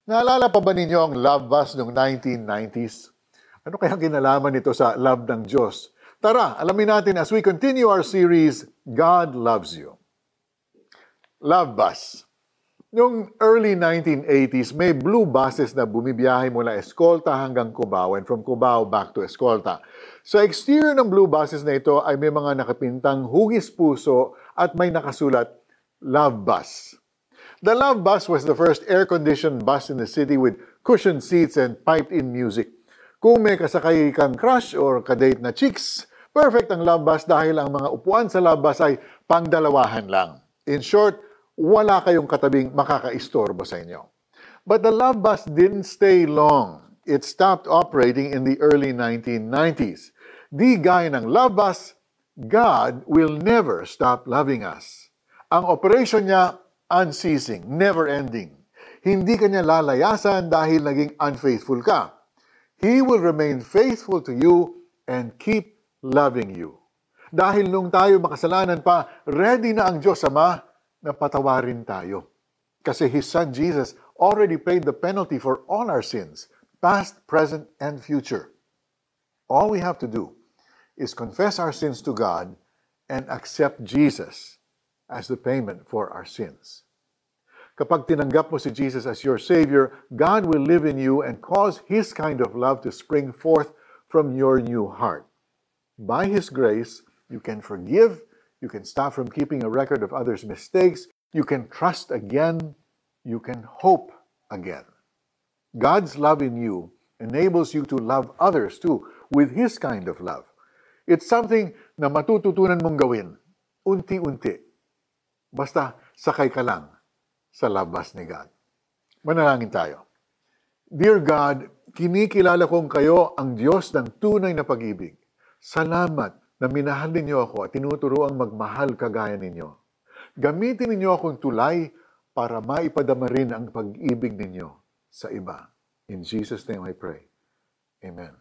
Naalala pa ba ninyo ang love bus noong 1990s? Ano kaya kinalaman nito sa love ng Diyos? Tara, alamin natin as we continue our series, God Loves You. Love bus. Noong early 1980s, may blue buses na bumibiyahe mula Escolta hanggang Cubao and from Cubao back to Escolta. Sa exterior ng blue buses na ito ay may mga nakapintang hugis puso at may nakasulat, Love Bus. The Love Bus was the first air-conditioned bus in the city with cushioned seats and piped-in music. Kung may kasakay kang crush or kadate na chicks, perfect ang Love Bus dahil ang mga upuan sa Love Bus ay pangdalawahan lang. In short, wala kayong katabing makakaistorbo sa inyo. But the Love Bus didn't stay long. It stopped operating in the early 1990s. Di gaya ng Love Bus, God will never stop loving us. Ang operation niya, unceasing, never-ending. Hindi ka niya lalayasan dahil naging unfaithful ka. He will remain faithful to you and keep loving you. Dahil nung tayo makasalanan pa, ready na ang Diyos Ama na patawarin tayo. Kasi His Son Jesus already paid the penalty for all our sins, past, present, and future. All we have to do is confess our sins to God and accept Jesus as the payment for our sins. Kapag tinanggap mo si Jesus as your Savior, God will live in you and cause His kind of love to spring forth from your new heart. By His grace, you can forgive, you can stop from keeping a record of others' mistakes, you can trust again, you can hope again. God's love in you enables you to love others too with His kind of love. It's something na matututunan mong gawin, unti-unti. Basta sakay ka lang sa love bus ni God. Manalangin tayo. Dear God, kinikilala kong kayo ang Diyos ng tunay na pag-ibig. Salamat na minahal ninyo ako at tinuturoang magmahal kagaya ninyo. Gamitin ninyo akong tulay para maipadama rin ang pag-ibig ninyo sa iba. In Jesus' name I pray. Amen.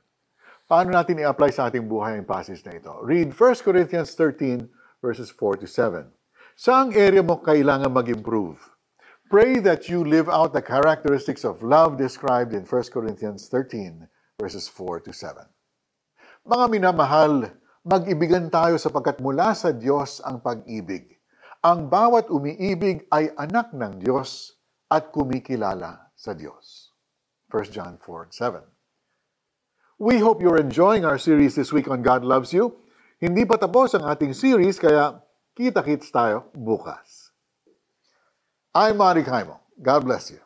Paano natin i-apply sa ating buhay ang passage na ito? Read 1 Corinthians 13 verses 4 to 7. Saang area mo kailangan mag-improve? Pray that you live out the characteristics of love described in 1 Corinthians 13 verses 4 to 7. Mga minamahal, mag-ibigan tayo sapagkat mula sa Diyos ang pag-ibig. Ang bawat umiibig ay anak ng Diyos at kumikilala sa Diyos. 1 John 4:7. We hope you're enjoying our series this week on God Loves You. Hindi pa tapos ang ating series, kaya kita-kits tayo bukas. I'm Mari Kaimo. God bless you.